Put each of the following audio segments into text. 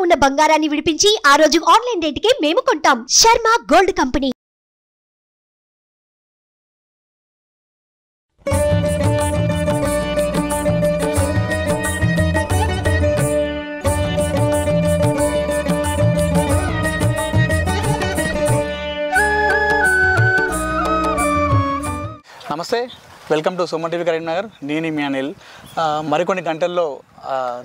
ఉన్న బంగారాన్ని విడిపించి ఆ రోజు ఆన్లైన్ రేటుకే మేము కొంటాం. Sharma gold company. నమస్తే, welcome to Suman TV Karimnagar. నేను మీ అనిల్. మరికొన్ని గంటల్లో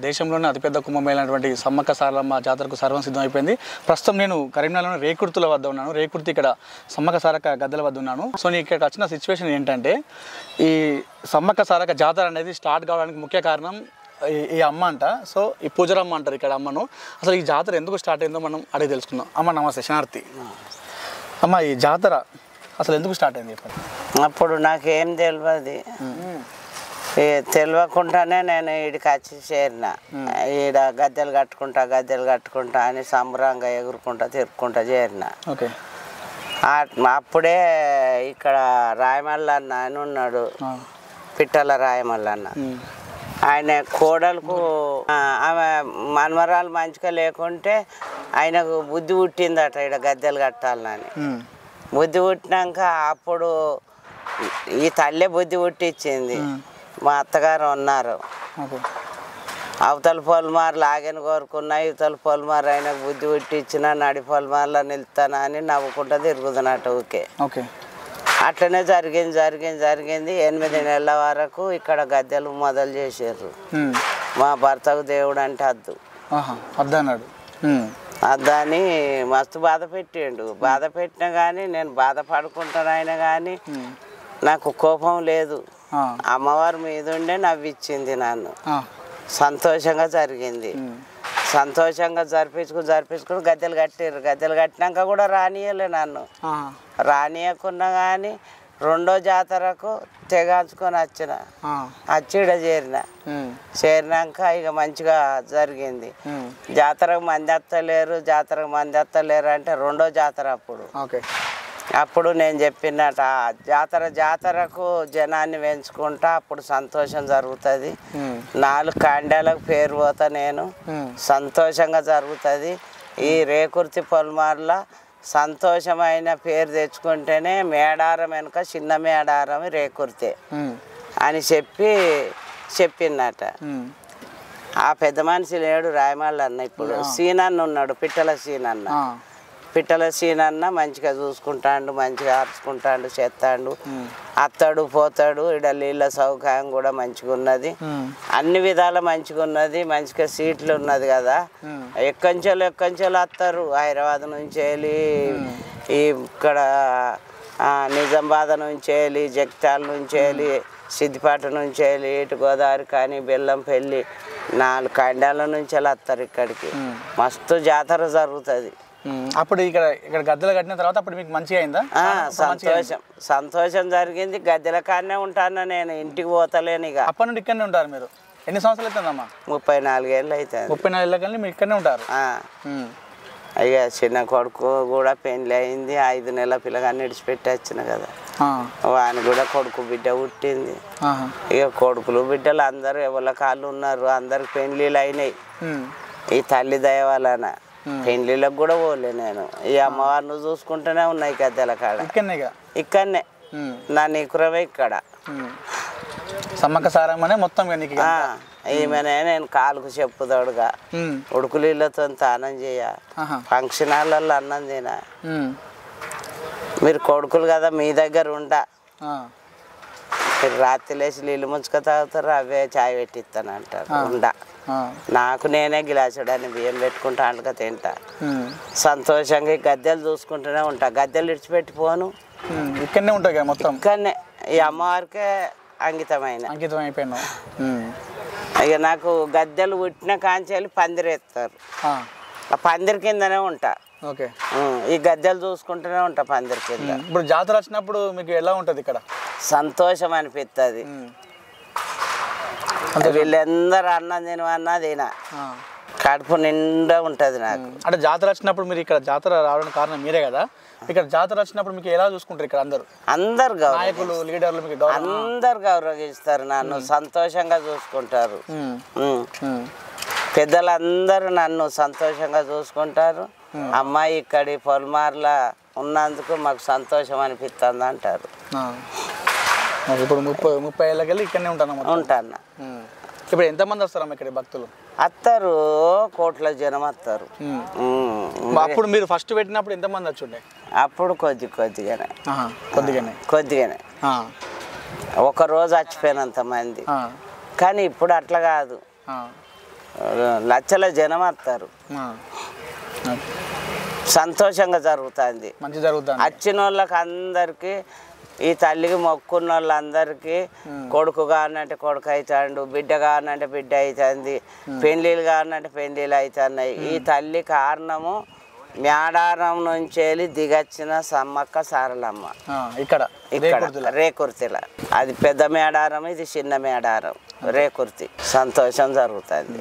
దేశంలోనే అతిపెద్ద కుంభమేళైనటువంటి సమ్మక్క సారలమ్మ జాతరకు సర్వం సిద్ధం అయిపోయింది. ప్రస్తుతం నేను కరీంనగర్లోని రేకుర్తుల వద్ద ఉన్నాను. రేకుర్తి ఇక్కడ సమ్మక్క సారక్క గద్దెల వద్ద ఉన్నాను. సో నేను ఇక్కడికి వచ్చిన సిచ్యువేషన్ ఏంటంటే, ఈ సమ్మక్క సారక్క జాతర అనేది స్టార్ట్ కావడానికి ముఖ్య కారణం ఈ అమ్మ అంట. సో ఈ పూజరమ్మ అంటారు ఇక్కడ అమ్మను. అసలు ఈ జాతర ఎందుకు స్టార్ట్ అయిందో మనం అడిగి తెలుసుకుందాం. అమ్మ నమస్తే, శనార్థి. అమ్మ, ఈ జాతర అసలు ఎందుకు స్టార్ట్ అయింది? అప్పుడు నాకేం తెలియదు, తెలియకుండానే నేను ఈడికి వచ్చి చేరిన. ఈడ గద్దెలు కట్టుకుంటా అని సంబరంగా ఎగురుకుంటా తిరుక్కుంటా చేరిన. అప్పుడే ఇక్కడ రాయమల్లన్న అని ఉన్నాడు, పిట్టల రాయమల్లన్న. ఆయన కోడలకు ఆమె మనమరాలు మంచిగా లేకుంటే ఆయనకు బుద్ధి పుట్టిందట ఈడ గద్దెలు కట్టాలని. బుద్ధి పుట్టినాక అప్పుడు ఈ తల్లే బుద్ధి పుట్టించింది. మా అత్తగారు ఉన్నారు, అవతల పొలమారులు ఆగని కోరుకున్నా, ఇవతల పొలమారు ఆయనకు బుద్ధి పుట్టించిన నడి పొలమారులో నిలుతానా అని నవ్వుకుంటా తిరుగుతున్నట్టు. ఓకే, అట్లనే జరిగింది. 8 నెలల వరకు ఇక్కడ గద్దెలు మొదలు చేసారు. మా భర్తకు దేవుడు అంటే అద్దు అన్నాడు. అద్దని మస్తు బాధ పెట్టినా కానీ నేను బాధపడుకుంటాను. ఆయన కానీ నాకు కోపం లేదు. అమ్మవారి మీద ఉండే నవ్విచ్చింది నన్ను. సంతోషంగా జరిగింది. సంతోషంగా జరిపించుకుని గద్దెలు కట్టారు. గద్దెలు కట్టినాక కూడా రానియలే నన్ను. రానియకున్నా కానీ 2వ జాతరకు తెగాల్చుకొని వచ్చిన. వచ్చి ఇక్కడ చేరినాక ఇక మంచిగా జరిగింది. జాతరకు మంది వస్తలేరు అంటే 2వ జాతర అప్పుడు నేను చెప్పినట, జాతరకు జనాన్ని పెంచుకుంటా అప్పుడు సంతోషం జరుగుతుంది. 4 కాండాలకు పేరు పోతా నేను, సంతోషంగా జరుగుతుంది. ఈ రేకుర్తి పొలమార్ల సంతోషమైన పేరు తెచ్చుకుంటేనే మేడారం వెనుక చిన్న మేడారం రేకుర్తి అని చెప్పినట. ఆ పెద్ద మనిషి లేడు రాయమల్లన్న, ఇప్పుడు సీనన్న ఉన్నాడు, పిట్టల సీనన్న మంచిగా చూసుకుంటాడు, మంచిగా ఆర్చుకుంటాడు, చేస్తాడు, అత్తడు పోతాడు. ఇక్కడ నీళ్ళ సౌకర్యం కూడా మంచిగా ఉన్నది, అన్ని విధాల మంచిగా ఉన్నది. మంచిగా సీట్లు ఉన్నది కదా. ఎక్కంచెలు వస్తారు హైదరాబాద్ నుంచి వెళ్ళి, ఇక్కడ నిజామాబాద్ నుంచి వెళ్ళి, జగిత్యాల నుంచి వెళ్ళి, సిద్దిపేట నుంచి వెళ్ళి, ఇటు గోదావరి కానీ బెల్లంపల్లి 4 కాండాల నుంచి వస్తారు ఇక్కడికి. మస్తు జాతర జరుగుతుంది. అప్పుడు ఇక్కడ గద్దెలు కట్టిన తర్వాత అప్పుడు మీకు మంచిగా అయిందా? సంతోషం జరిగింది. గద్దెల కాడనే ఉంటాను నేను, ఇంటికి పోతలేను. ఇక అప్పటి నుండి ఇక్కడనే ఉంటారు మీరు? ఎన్ని సంవత్సరాలు అవుతుందమ్మా? 34 ఏళ్ళు అవుతుంది. 34 ఏళ్ళ కానీ మీరు ఇక్కడనే ఉంటారు? ఇక చిన్న కొడుకు కూడా పెళ్ళి అయింది. 5 నెలల పిల్లగాన్ని విడిచిపెట్టి వచ్చిన కదా. ఆయన కూడా కొడుకు బిడ్డ పుట్టింది. ఇక కొడుకులు బిడ్డలు అందరూ ఎవరి కాళ్ళు ఉన్నారు, అందరికి పెళ్ళిళ్ళు అయినాయి. ఈ తల్లి దయ వలన పెళ్ళిళ్ళకి కూడా పోలే నేను. ఈ అమ్మవారిని చూసుకుంటూనే ఉన్నాయి గద్దెల కాడ. ఇక్కడనే నా నికురమే ఇక్కడ. సమ్మక్క సారమ్మనే మొత్తం ఈమెనే నేను కాలుకు చెప్పుదోడుగా ఉడుకులీళ్ళతో స్నానం చేయ, ఫంక్షన్ హాల్లో అన్నం తిన. మీరు కొడుకులు కదా, మీ దగ్గర ఉండా. మీరు రాత్రి లేచి నీళ్ళు ముంచుక తాగుతారు, అవే చాయ్ పెట్టిస్తాను అంటారు. ఉండా నాకు నేనే గిలాసుడని బియ్యం పెట్టుకుంటా, అంటగా తింటా. సంతోషంగా గద్దెలు చూసుకుంటూనే ఉంటా. గద్దెలు విడిచిపెట్టి పోను, ఇక్కడనే ఉంటాయి మొత్తం. ఇక్కడనే ఈ అమ్మవారికే అంకితం అయిపోయినా. ఇక నాకు గద్దెలు పుట్టిన కాంచెలు పందిరేస్తారు. ఆ పందిరి కిందనే ఉంటా. ఈ గద్దెలు చూసుకుంటూనే ఉంటా పందిరి కింద. ఇప్పుడు జాతర వచ్చినప్పుడు మీకు ఎలా ఉంటుంది ఇక్కడ? సంతోషం అనిపిస్తుంది. వీళ్ళందరూ అన్నం తినవన్నా తిన, కడుపు నిండా ఉంటుంది నాకు. అంటే జాతర వచ్చినప్పుడు మీరు ఇక్కడ జాతర రావడానికి కారణం మీరే కదా. ఇక్కడ జాతర వచ్చినప్పుడు మీకు ఎలా చూసుకుంటారు? ఇక్కడ అందరు నాయకులు, లీడర్లు మీకు అందరు గౌరవిస్తారు, నన్ను సంతోషంగా చూసుకుంటారు. పెద్దలందరూ నన్ను సంతోషంగా చూసుకుంటారు. అమ్మాయి ఇక్కడి పొలమార్ల ఉన్నందుకు మాకు సంతోషం అనిపిస్తుంది అంటారు. ఇప్పుడు 30 ఏళ్ళకెళ్ళి ఇక్కడనే ఉంటాను. ఇప్పుడు ఎంతమంది వస్తారమ్మ ఇక్కడ భక్తులు? వస్తారు, కోట్ల జనం వస్తారు. అప్పుడు మీరు ఫస్ట్ పెట్టినప్పుడు ఎంతమంది వచ్చుండే? అప్పుడు కొద్దిగానే ఒక రోజు చచ్చిపోయినంత మంది. కానీ ఇప్పుడు అట్లా కాదు, లక్షల జనం వస్తారు. సంతోషంగా జరుగుతుంది. వచ్చిన వాళ్ళకి అందరికీ, ఈ తల్లికి మొక్కున్న వాళ్ళందరికీ కొడుకు కావాలంటే కొడుకు అవుతాడు, బిడ్డ కావాలంటే బిడ్డ అవుతుంది, పెళ్ళిళ్ళు కావాలంటే పెళ్ళిళ్ళు అవుతున్నాయి. ఈ తల్లి కారణము మేడారం నుంచి వెళ్ళి దిగచ్చిన సమ్మక్క సారలమ్మ. ఇక్కడ రేకుర్తిల, అది పెద్ద మేడారం, ఇది చిన్న మేడారం. రేకుర్తి సంతోషం జరుగుతుంది.